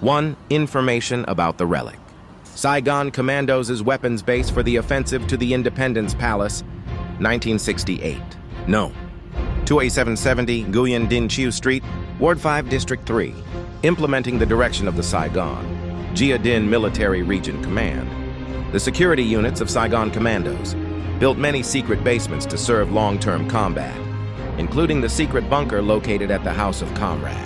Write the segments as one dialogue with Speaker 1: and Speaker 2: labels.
Speaker 1: 1. Information about the relic. Saigon Commandos' weapons base for the offensive to the Independence Palace, 1968. No. 2A770 Nguyen Dinh Chiu Street, Ward 5, District 3. Implementing the direction of the Saigon Gia Dinh Military Region Command. The security units of Saigon Commandos built many secret basements to serve long-term combat, including the secret bunker located at the House of Comrade.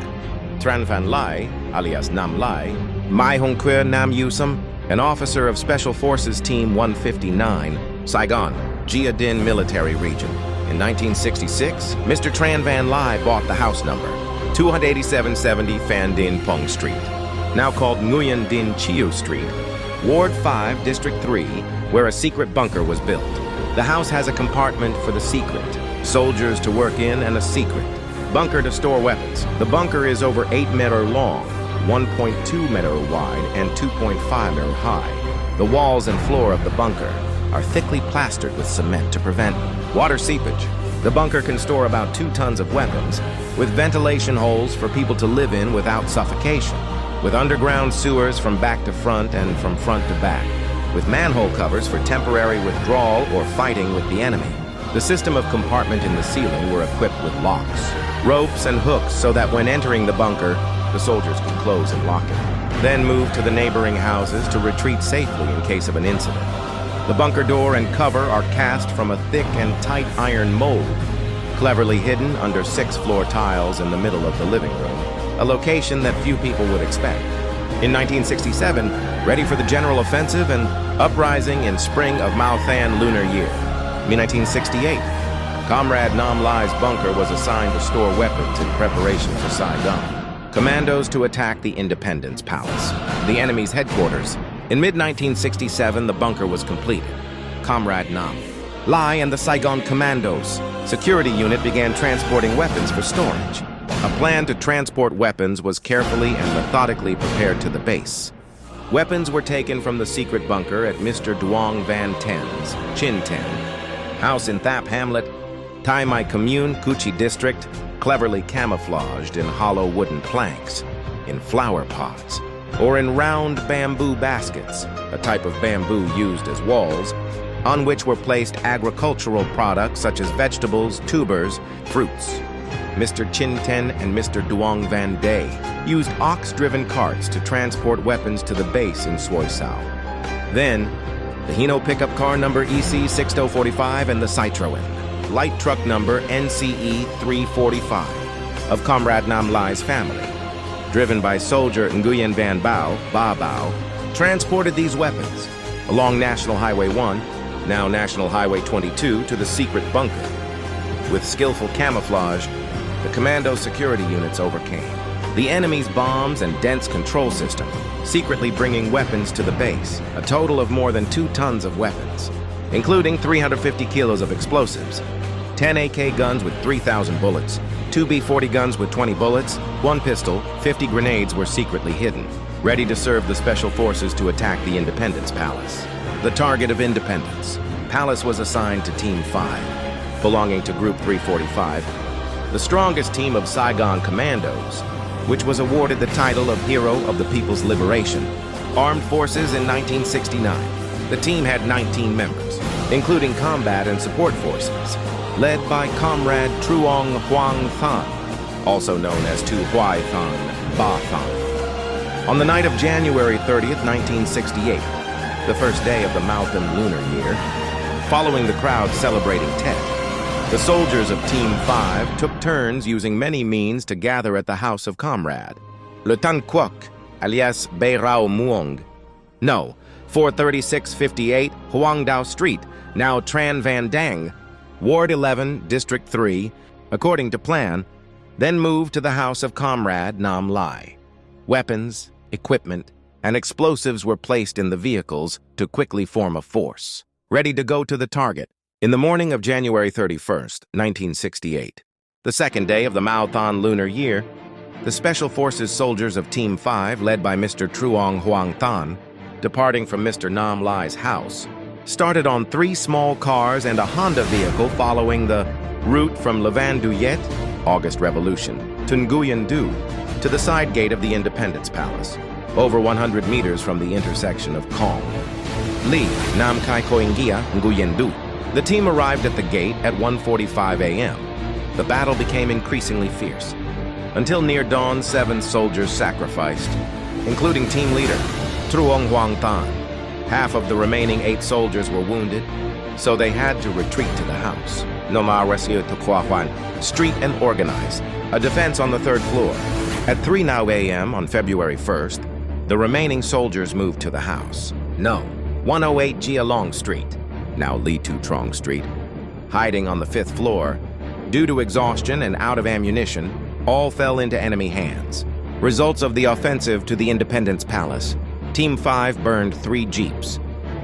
Speaker 1: Tran Van Lai, alias Nam Lai, Mai Hong Quer Nam Yusum, an officer of Special Forces Team 159, Saigon, Gia Dinh Military Region. In 1966, Mr. Tran Van Lai bought the house number, 28770 Phan Dinh Phung Street, now called Nguyen Dinh Chiu Street, Ward 5, District 3, where a secret bunker was built. The house has a compartment for the secret, soldiers to work in, and a secret bunker to store weapons. The bunker is over 8 meters long, 1.2 meters wide, and 2.5 meters high. The walls and floor of the bunker are thickly plastered with cement to prevent water seepage. The bunker can store about 2 tons of weapons, with ventilation holes for people to live in without suffocation, with underground sewers from back to front and from front to back, with manhole covers for temporary withdrawal or fighting with the enemy. The system of compartment in the ceiling were equipped with locks, ropes, and hooks so that when entering the bunker, the soldiers could close and lock it, then move to the neighboring houses to retreat safely in case of an incident. The bunker door and cover are cast from a thick and tight iron mold, cleverly hidden under 6-floor tiles in the middle of the living room, a location that few people would expect. In 1967, ready for the general offensive and uprising in spring of Mao Than lunar year. In 1968, Comrade Nam Lai's bunker was assigned to store weapons in preparation for Saigon. Commandos to attack the Independence Palace, the enemy's headquarters. In mid-1967, the bunker was completed. Comrade Nam Lai and the Saigon Commandos security unit began transporting weapons for storage. A plan to transport weapons was carefully and methodically prepared to the base. Weapons were taken from the secret bunker at Mr. Duong Van Ten's Chin Ten house in Thap Hamlet, Tai Mai Commune, Cuchi District, cleverly camouflaged in hollow wooden planks, in flower pots, or in round bamboo baskets, a type of bamboo used as walls, on which were placed agricultural products such as vegetables, tubers, fruits. Mr. Chin Ten and Mr. Duong Van Day used ox-driven carts to transport weapons to the base in Suoi Sao. Then, the Hino pickup car number EC 6045 and the Citroen light truck number NCE 345 of Comrade Nam Lai's family, driven by soldier Nguyen Van Bao, Ba Bao, transported these weapons along National Highway 1, now National Highway 22, to the secret bunker. With skillful camouflage, the commando security units overcame the enemy's bombs and dense control system, secretly bringing weapons to the base, a total of more than 2 tons of weapons, including 350 kilos of explosives, 10 AK guns with 3,000 bullets, 2 B-40 guns with 20 bullets, 1 pistol, 50 grenades were secretly hidden, ready to serve the Special Forces to attack the Independence Palace. The target of Independence Palace was assigned to Team 5, belonging to Group 345, the strongest team of Saigon Commandos, which was awarded the title of Hero of the People's Liberation. Armed Forces in 1969. The team had 19 members, including combat and support forces, led by Comrade Truong Hoang Than, also known as Tu Huai Than, Ba Than. On the night of January 30th, 1968, the first day of the Mao Than lunar year, following the crowd celebrating Tet, the soldiers of Team 5 took turns using many means to gather at the House of Comrade. Le Tan Quoc, alias Bei Rao Muong. No, 43658 Huang Dao Street, now Tran Van Dang, Ward 11, District 3, according to plan, then moved to the House of Comrade Nam Lai. Weapons, equipment, and explosives were placed in the vehicles to quickly form a force, ready to go to the target. In the morning of January 31st, 1968, the second day of the Mao Than lunar year, the Special Forces soldiers of Team 5, led by Mr. Truong Hoang Than, departing from Mr. Nam Lai's house, started on 3 small cars and a Honda vehicle following the route from Le Van Duyet, August Revolution, to Nguyen Du, to the side gate of the Independence Palace. over 100 meters from the intersection of Kong, Li, Nam Kai Koingia, Nguyen Du. The team arrived at the gate at 1:45 a.m. The battle became increasingly fierce. Until near dawn, 7 soldiers sacrificed, including team leader Truong Hoang Tan. Half of the remaining 8 soldiers were wounded, so they had to retreat to the house. Nomar Resio to Kwa Huan, street and organize, a defense on the 3rd floor. At 3 now a.m. on February 1st, the remaining soldiers moved to the house. No, 108 Jia Long Street, now Li Tu Trong Street. Hiding on the 5th floor, due to exhaustion and out of ammunition, all fell into enemy hands. Results of the offensive to the Independence Palace. Team 5 burned 3 jeeps,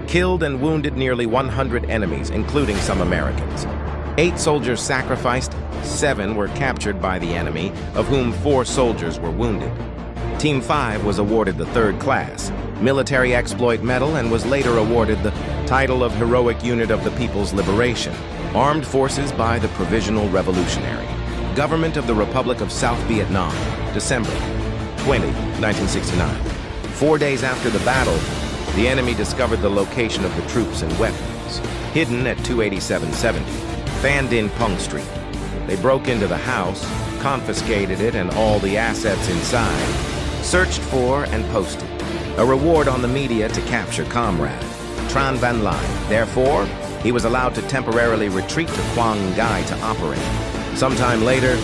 Speaker 1: killed and wounded nearly 100 enemies, including some Americans. 8 soldiers sacrificed, 7 were captured by the enemy, of whom 4 soldiers were wounded. Team 5 was awarded the 3rd class Military Exploit Medal and was later awarded the title of Heroic Unit of the People's Liberation, Armed Forces by the Provisional Revolutionary Government of the Republic of South Vietnam, December 20, 1969. 4 days after the battle, the enemy discovered the location of the troops and weapons, hidden at 28770, Phan Dinh Pung Street. They broke into the house, confiscated it and all the assets inside, searched for and posted a reward on the media to capture comrade Tran Van Lai. Therefore, he was allowed to temporarily retreat to Quang Ngai to operate. Sometime later,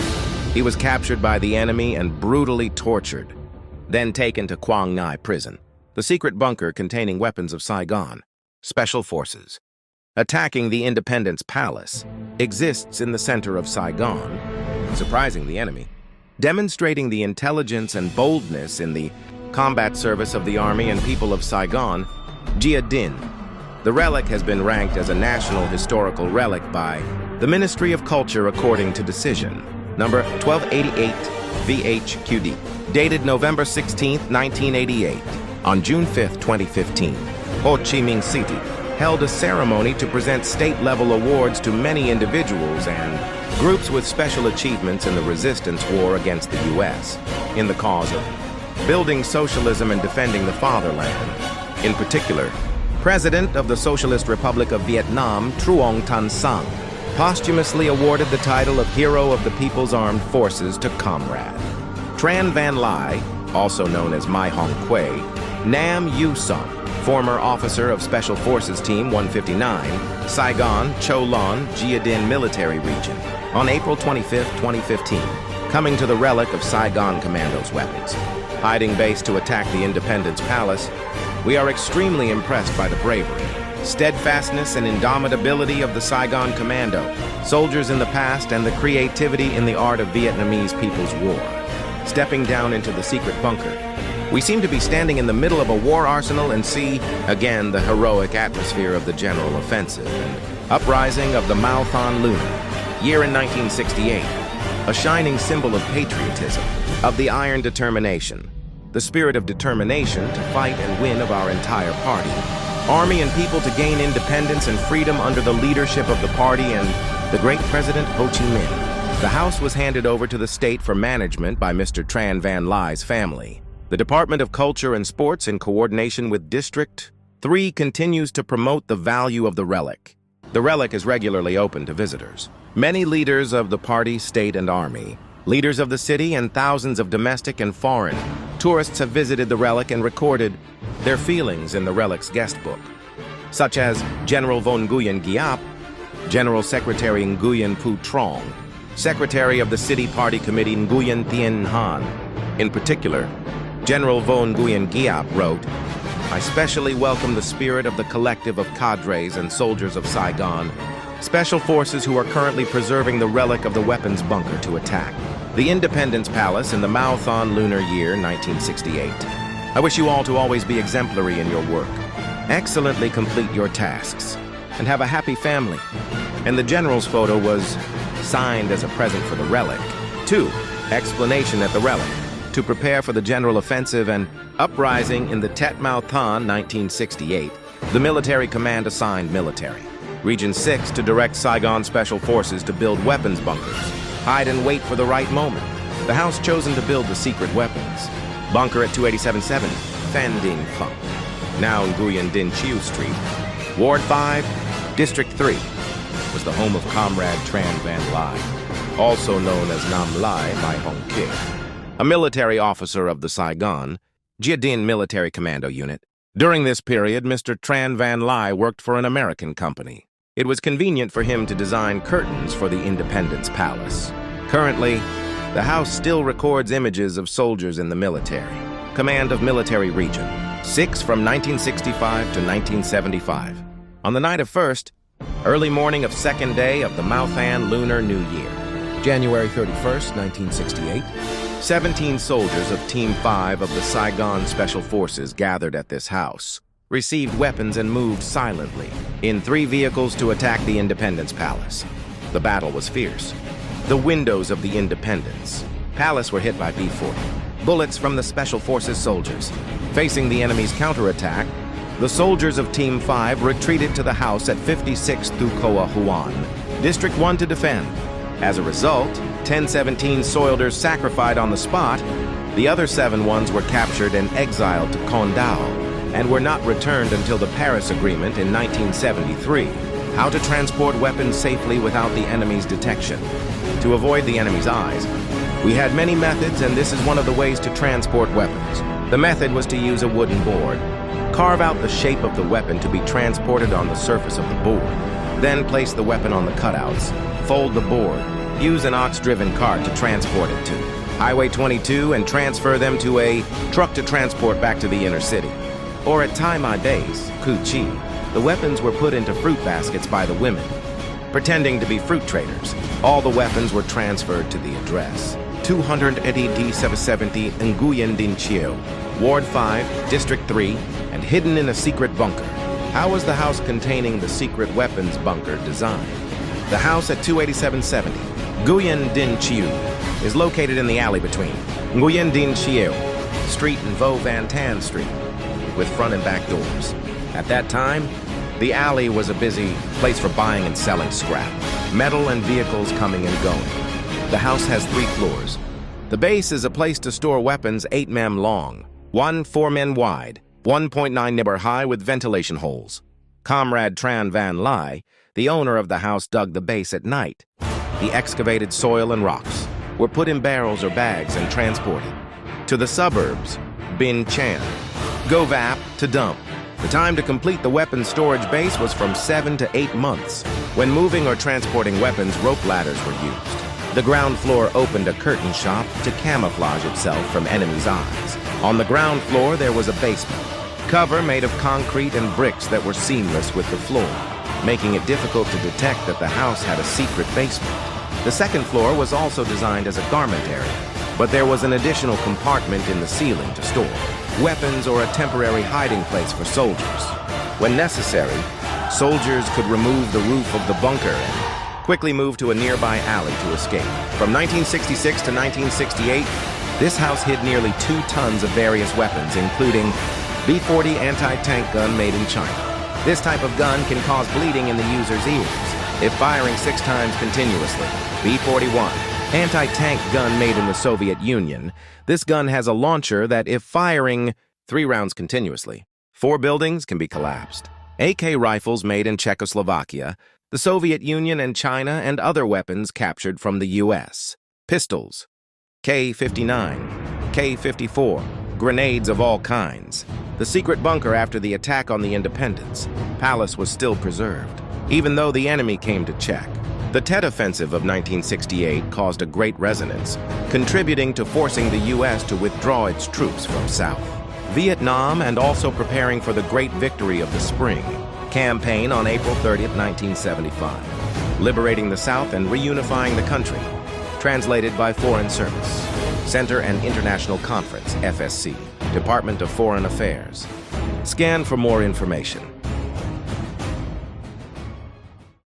Speaker 1: he was captured by the enemy and brutally tortured, then taken to Quang Ngai prison, the secret bunker containing weapons of Saigon, special forces. Attacking the Independence Palace exists in the center of Saigon, surprising the enemy, demonstrating the intelligence and boldness in the combat service of the Army and people of Saigon, Gia Dinh. The relic has been ranked as a National Historical Relic by the Ministry of Culture according to decision, number 1288 VHQD. Dated November 16, 1988. On June 5, 2015, Ho Chi Minh City held a ceremony to present state-level awards to many individuals and groups with special achievements in the resistance war against the U.S. in the cause of building socialism and defending the fatherland. In particular, President of the Socialist Republic of Vietnam, Truong Tan Sang, posthumously awarded the title of Hero of the People's Armed Forces to Comrade Tran Van Lai, also known as Mai Hong Quay, Nam Yu Sung, former officer of Special Forces Team 159, Saigon, Cho Lon, Gia Dinh Military Region, on April 25, 2015, coming to the relic of Saigon Commandos' weapons. Hiding base to attack the Independence Palace, we are extremely impressed by the bravery, steadfastness, and indomitability of the Saigon Commando, soldiers in the past, and the creativity in the art of Vietnamese People's War. Stepping down into the secret bunker, we seem to be standing in the middle of a war arsenal and see, again, the heroic atmosphere of the general offensive and uprising of the Mao Than Lunar, year in 1968, a shining symbol of patriotism, of the iron determination, the spirit of determination to fight and win of our entire party, Army and people to gain independence and freedom under the leadership of the party and the great President Ho Chi Minh. The house was handed over to the state for management by Mr. Tran Van Lai's family. The Department of Culture and Sports, in coordination with District 3, continues to promote the value of the relic. The relic is regularly open to visitors. Many leaders of the party, state, and army, leaders of the city, and thousands of domestic and foreign tourists have visited the relic and recorded their feelings in the relic's guest book, such as General Von Nguyen Giap, General Secretary Nguyen Phu Trong, Secretary of the City Party Committee Nguyen Thien Han. In particular, General Von Nguyen Giap wrote, "I specially welcome the spirit of the collective of cadres and soldiers of Saigon, special forces who are currently preserving the relic of the weapons bunker to attack the Independence Palace in the Mao Than Lunar Year 1968. I wish you all to always be exemplary in your work, excellently complete your tasks, and have a happy family." And the general's photo was signed as a present for the relic. 2. Explanation at the relic. To prepare for the general offensive and uprising in the Tet Mao Than 1968, the military command assigned military. Region 6 to direct Saigon Special Forces to build weapons bunkers, hide and wait for the right moment. The house chosen to build the secret weapons. Bunker at 28770, Phan Dinh Phúc, now Nguyen Dinh Chiu Street. Ward 5, District 3, was the home of Comrade Tran Van Lai, also known as Nam Lai Mai Hong Kik, a military officer of the Saigon, Gia Dinh Military Commando Unit. During this period, Mr. Tran Van Lai worked for an American company. It was convenient for him to design curtains for the Independence Palace. Currently, the house still records images of soldiers in the military. Command of Military Region, 6 from 1965 to 1975. On the night of 1st, early morning of 2nd day of the Mauthan Lunar New Year, January 31st, 1968, 17 soldiers of Team 5 of the Saigon Special Forces gathered at this house, received weapons and moved silently in 3 vehicles to attack the Independence Palace. The battle was fierce. The windows of the Independence Palace were hit by B-40, bullets from the Special Forces soldiers. Facing the enemy's counterattack, the soldiers of Team 5 retreated to the house at 56 Thukoa Huan, District 1 to defend. As a result, 1017 soldiers sacrificed on the spot. The other 7 ones were captured and exiled to Condao and were not returned until the Paris Agreement in 1973. How to transport weapons safely without the enemy's detection. To avoid the enemy's eyes, we had many methods, and this is one of the ways to transport weapons. The method was to use a wooden board. Carve out the shape of the weapon to be transported on the surface of the board. Then place the weapon on the cutouts. Fold the board. Use an ox-driven cart to transport it to Highway 22 and transfer them to a truck to transport back to the inner city. Or at Tai Ma Base, Cu Chi, the weapons were put into fruit baskets by the women. Pretending to be fruit traders, all the weapons were transferred to the address 280 D770 Nguyen Dinh Chiu, Ward 5, District 3, and hidden in a secret bunker. How was the house containing the secret weapons bunker designed? The house at 28770 Nguyen Dinh Chiu is located in the alley between Nguyen Dinh Chiu Street and Vo Van Tan Street, with front and back doors. At that time, the alley was a busy place for buying and selling scrap, metal and vehicles coming and going. The house has 3 floors. The base is a place to store weapons 8 mm long, 4 mm wide, 1.9 mm high with ventilation holes. Comrade Tran Van Lai, the owner of the house, dug the base at night. The excavated soil and rocks were put in barrels or bags and transported to the suburbs, Bin Chan, Govap to dump. The time to complete the weapons storage base was from 7 to 8 months. When moving or transporting weapons, rope ladders were used. The ground floor opened a curtain shop to camouflage itself from enemies' eyes. On the ground floor, there was a basement, cover made of concrete and bricks that were seamless with the floor, making it difficult to detect that the house had a secret basement. The second floor was also designed as a garment area, but there was an additional compartment in the ceiling to store weapons or a temporary hiding place for soldiers. When necessary, soldiers could remove the roof of the bunker and quickly move to a nearby alley to escape. From 1966 to 1968, this house hid nearly 2 tons of various weapons, including B-40 anti-tank gun made in China. This type of gun can cause bleeding in the user's ears if firing 6 times continuously. B-41, anti-tank gun made in the Soviet Union. This gun has a launcher that, if firing 3 rounds continuously, 4 buildings can be collapsed. AK rifles made in Czechoslovakia, the Soviet Union and China, and other weapons captured from the U.S. Pistols, K-59, K-54, grenades of all kinds. The secret bunker after the attack on the Independence Palace was still preserved, even though the enemy came to check. The Tet Offensive of 1968 caused a great resonance, contributing to forcing the U.S. to withdraw its troops from South Vietnam and also preparing for the Great Victory of the Spring campaign on April 30, 1975, liberating the South and reunifying the country. Translated by Foreign Service, Center and International Conference, FSC, Department of Foreign Affairs. Scan for more information.